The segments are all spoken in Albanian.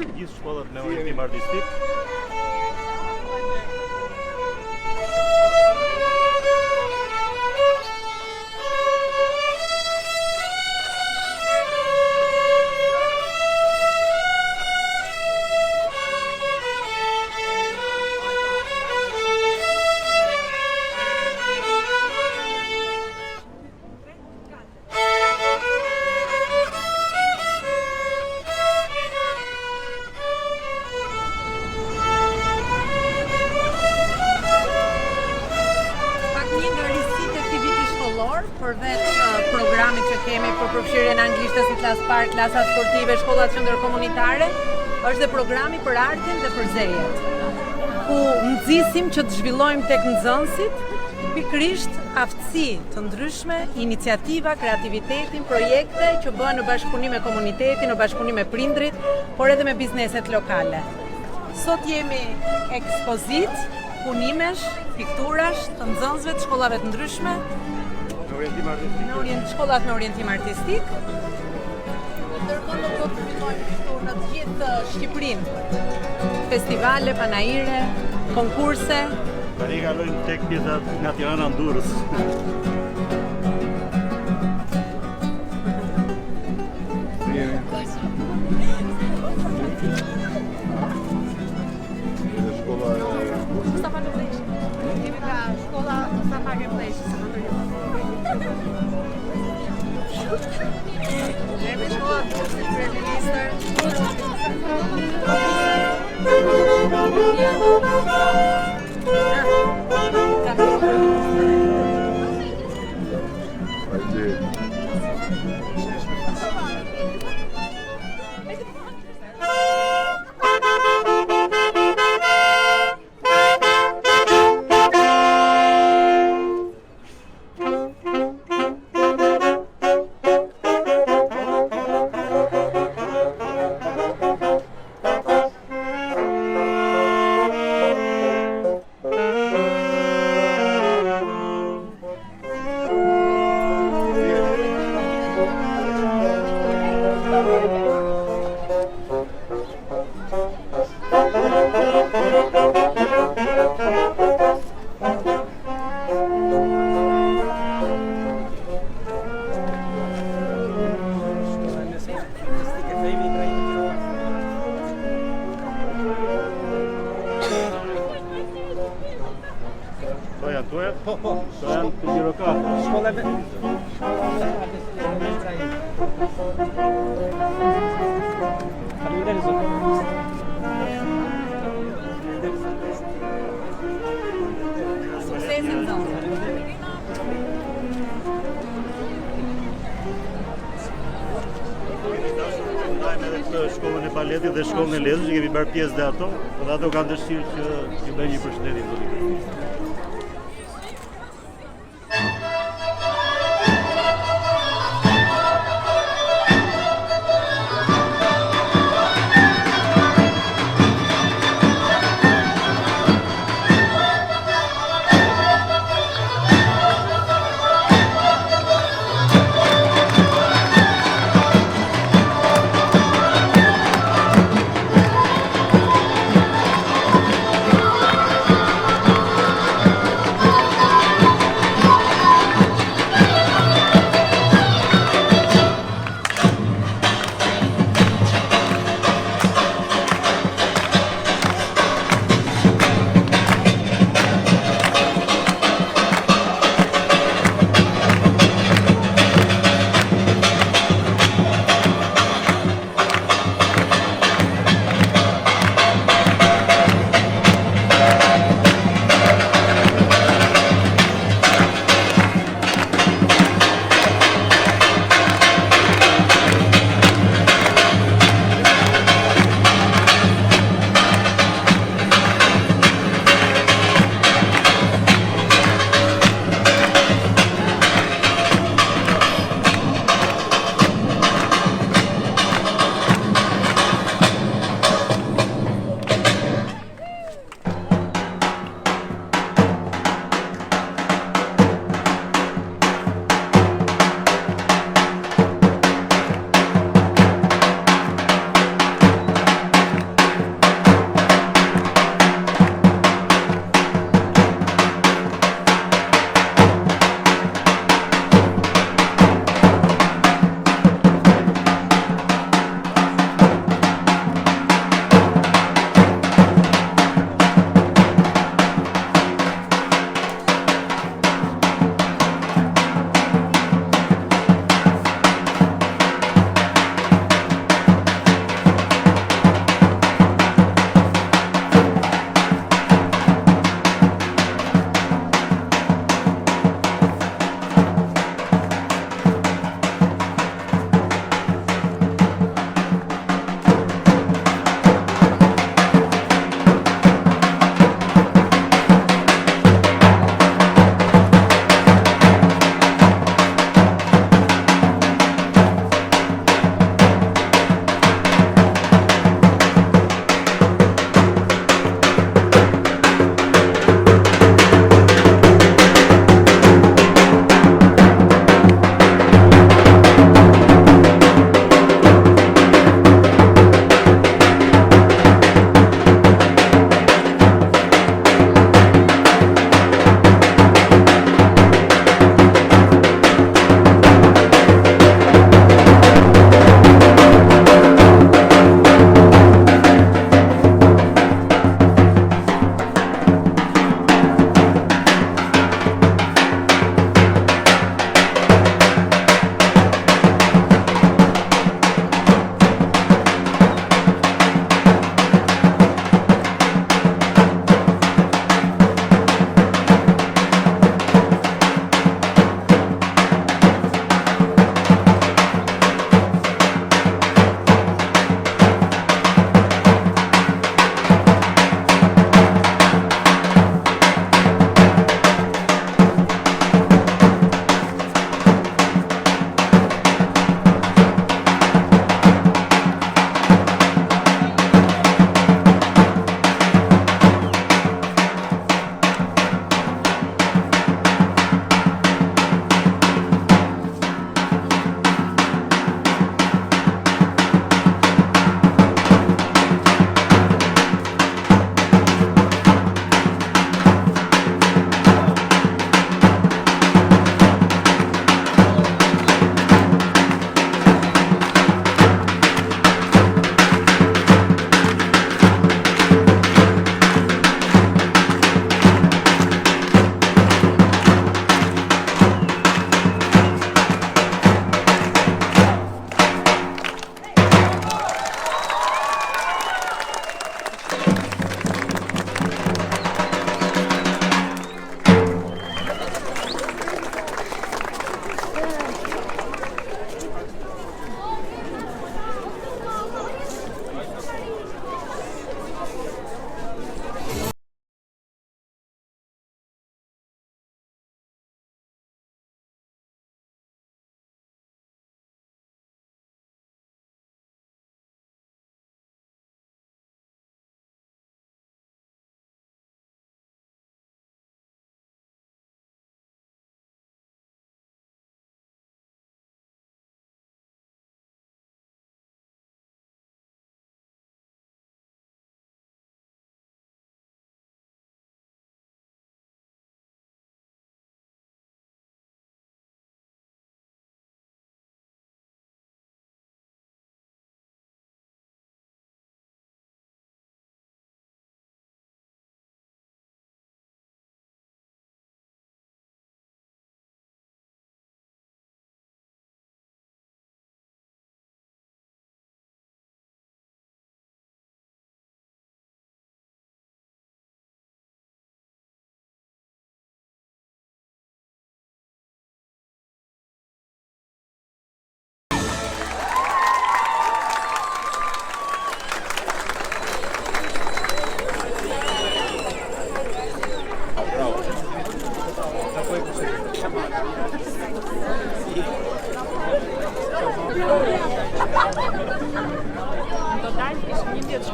Gjithë shkollat me orientim artistik. Përveç programit që kemi për përfshirjen e anglishtës në klasë parë, klasa sportive, shkollat qendërkomunitare, është dhe programi për artin dhe për zejet, ku nxisim që të zhvillojmë tek nxënësit pikërisht aftësi të ndryshme, iniciativa, kreativitetin, projekte që bëhen në bashkëpunim me komunitetin, në bashkëpunim me prindrit, por edhe me bizneset lokale. Sot jemi ekspozit, punimesh, pikturash të nxënësve të shkollave të ndryshme, shkollat me orientim artistik. Ndërkohë do të fillojmë këtu në të gjithë Shqipërinë. Festivale, panaire, konkurse. Tani kalojmë tek pjesa nga Tirana Durrës. Po, do janë të Gjirokat. Shkollave. Faleminderit zot. Suksesin tonë. Edhe shkollën e baletit dhe shkollën e lezës që kemi bërë pjesë dhe ato, dhe ato kanë dëshirë që ju bëjnë një përshëndetje.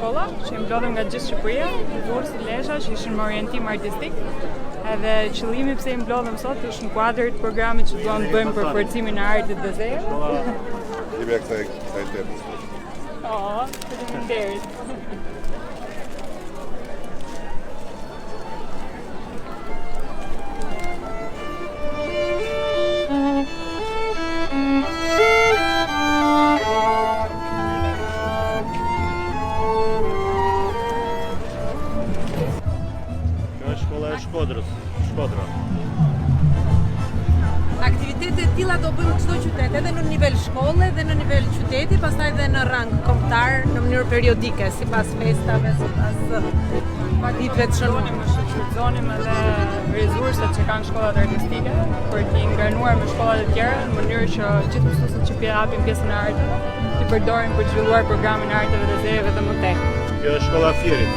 shkolla që i mblodhëm nga gjithë Shqipëria, burë si lesha që ishin me orientim artistik. Edhe qëllimi pse i mblodhëm sot është në kuadër të programit që duam të bëjmë për forcimin e artit dhe zejës. Jemi kësaj temë. Faleminderit. Shkodra. Aktivitete të tilla do bëjmë në çdo qytet, edhe në nivel shkolle dhe në nivel qyteti, pastaj edhe në rang kombëtar në mënyrë periodike, sipas festave, sipas ditëve të shënuar. Më shqyrtonim edhe rezursat që kanë shkollat artistike për t'i ngarnuar me shkollat e tjera në mënyrë që gjithë mësuesit që japin pjesën e arteve t'i përdorin për të zhvilluar programin e arteve dhe zejeve dhe më tej. Kjo është shkolla Fierit.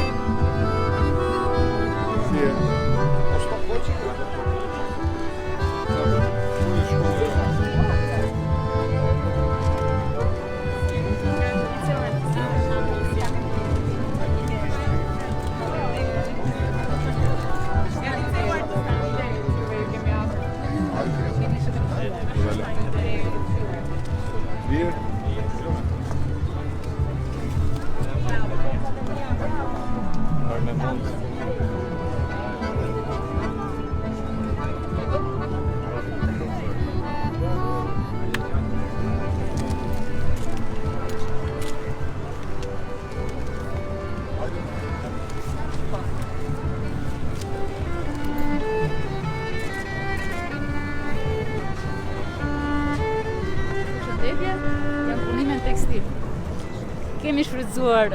Kemi shfrytzuar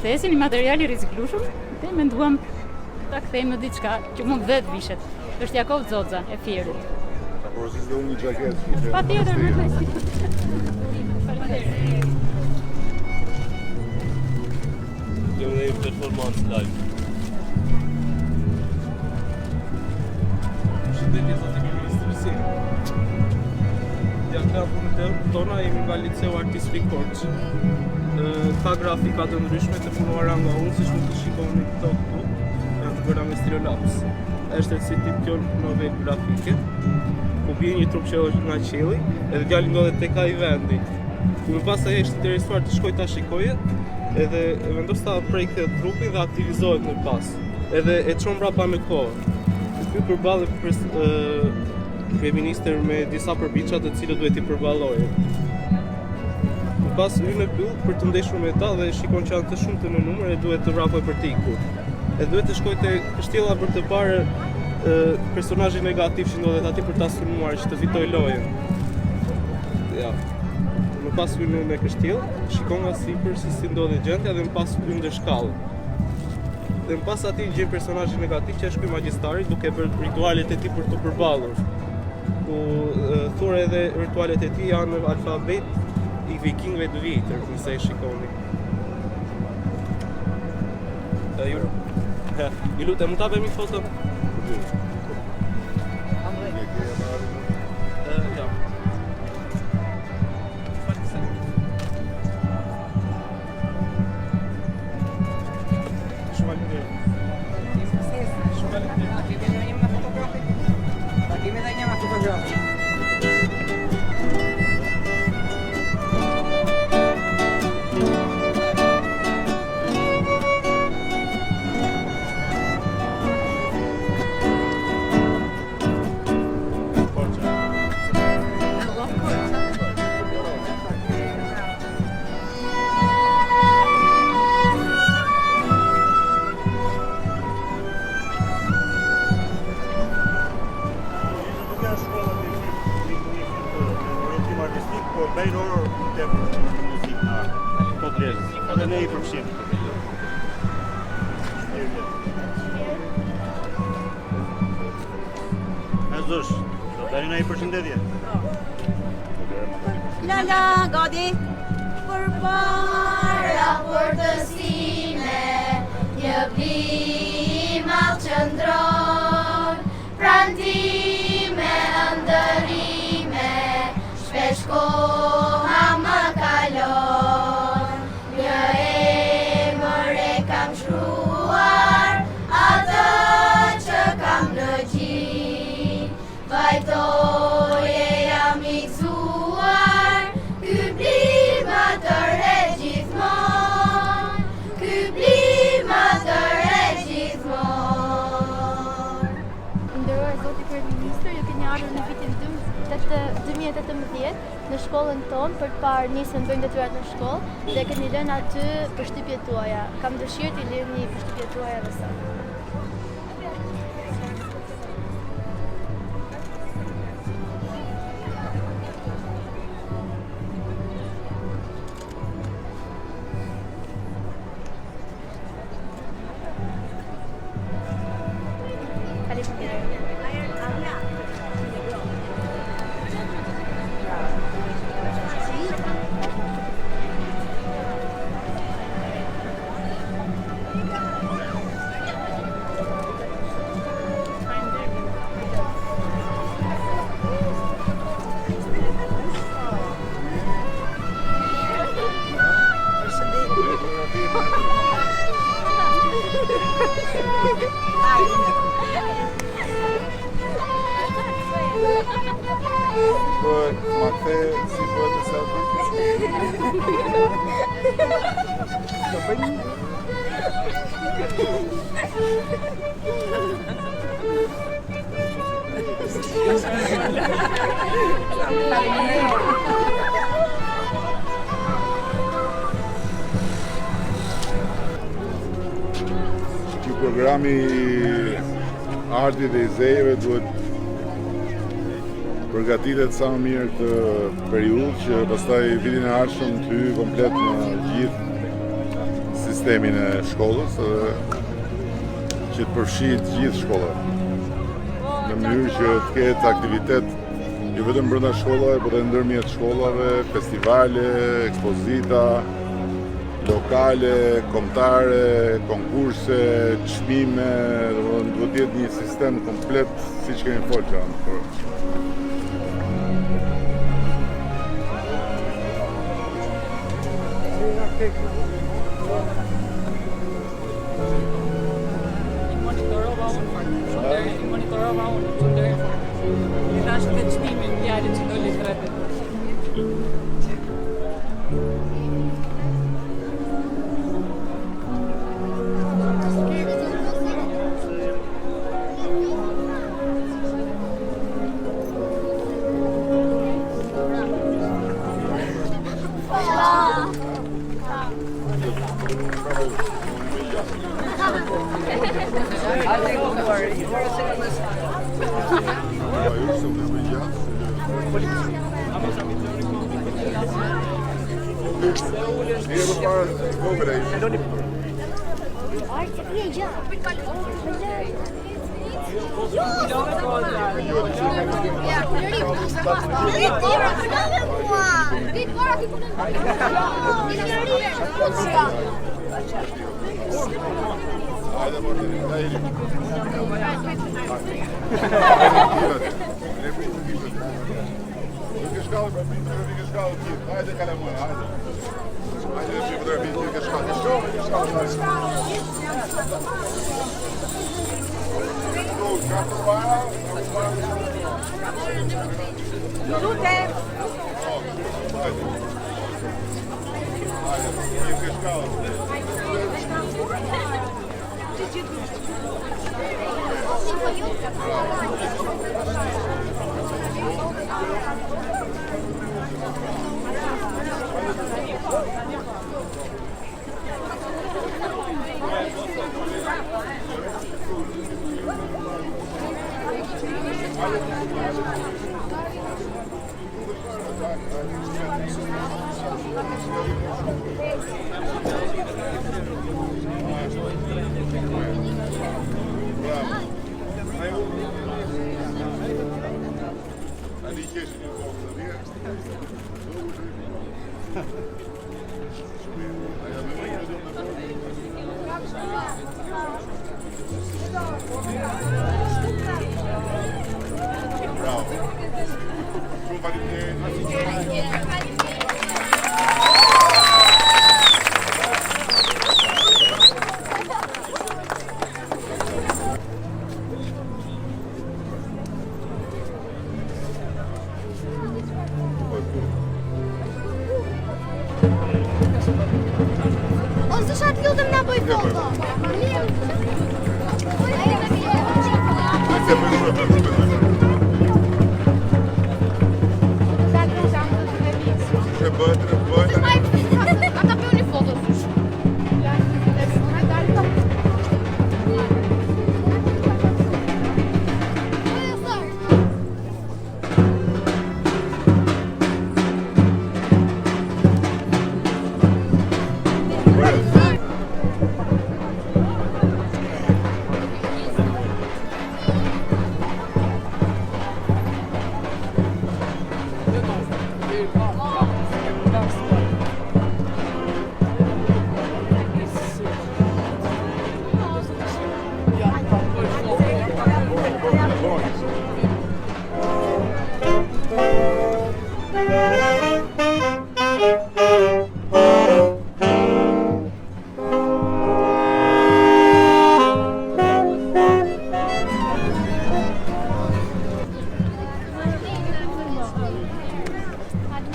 thesin, një material i riciklueshëm dhe menduam ta kthejmë në diçka që mund vetë vishet. Është Jakov Xoxa e Fierit. Por si do një xhaketë. Patjetër, vërtet. Do një performancë live. Shëndetje zoti ministri. Janë nga punët tona, jemi nga Liceu Artistik Korçë. Ka grafika të ndryshme të punuara nga unë, siç mund të shikoni këto këtu, janë të bëra me stilolaps. Është si tip kjo novel grafike, ku bie një trup që është nga qielli, edhe djali ndodhet tek ai vendi. Ku më pas ai ishte interesuar të shkojë ta shikojë, edhe vendos ta prej këtë trupi dhe aktivizohet më pas. Edhe e çon mbrapa në kohë. Ky përballë kryeministër me disa përbiça të cilët duhet i përballojë. Pas hyn në pyll për të ndeshur me ta dhe shikon që janë të shumtë në numër e duhet të vrapoj për të ikur. E duhet të shkoj te kështjella për të parë personazhin negativ që ndodhet aty për ta sulmuar që të fitoj lojën. Ja. Më pas hyn në kështjell, shikon nga sipër si ndodhet gjendja dhe më pas hyn në shkallë. Dhe më pas aty gjen personazhin negativ që është ky magjistari duke bërë ritualet e tij për të përballur. Ku thurë edhe ritualet e tij janë në alfabet i vikingëve të vjetër, nëse e shikoni. Ju lutem, mund ta bëjmë një foto? Ja. Edhe ne I përfshim. Azush, do tani na I përshëndetje. Lala, gati. Përpara portësime, një bima qëndron, prantime, ndërime, shpesh koha më kalon, një emër e ardhur në vitin 2018 në shkollën tonë për të parë nisën bëjmë detyrat në shkollë dhe kemi lënë aty përshtypjet tuaja. Kam dëshirë t'i lëni përshtypjet tuaja edhe sot. Ma kthe si bëhet e selfie? Ky programi artit dhe i zejeve duhet përgatitet sa më mirë këtë periudhë që pastaj vitin e ardhshëm të hyjë komplet në gjithë sistemin e shkollës dhe që të përfshijë të gjithë shkollat. Në mënyrë që të ketë aktivitet jo vetëm brenda shkollave, por edhe ndërmjet shkollave, festivale, ekspozita, lokale, kombëtare, konkurse, çmime, duhet të jetë një sistem komplet siç kemi folur. Monitorova unë, që deri fort. I thash të çmimin djalit që doli tretë. Ose shatë lutëm nga bëj foto.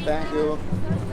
Thank you.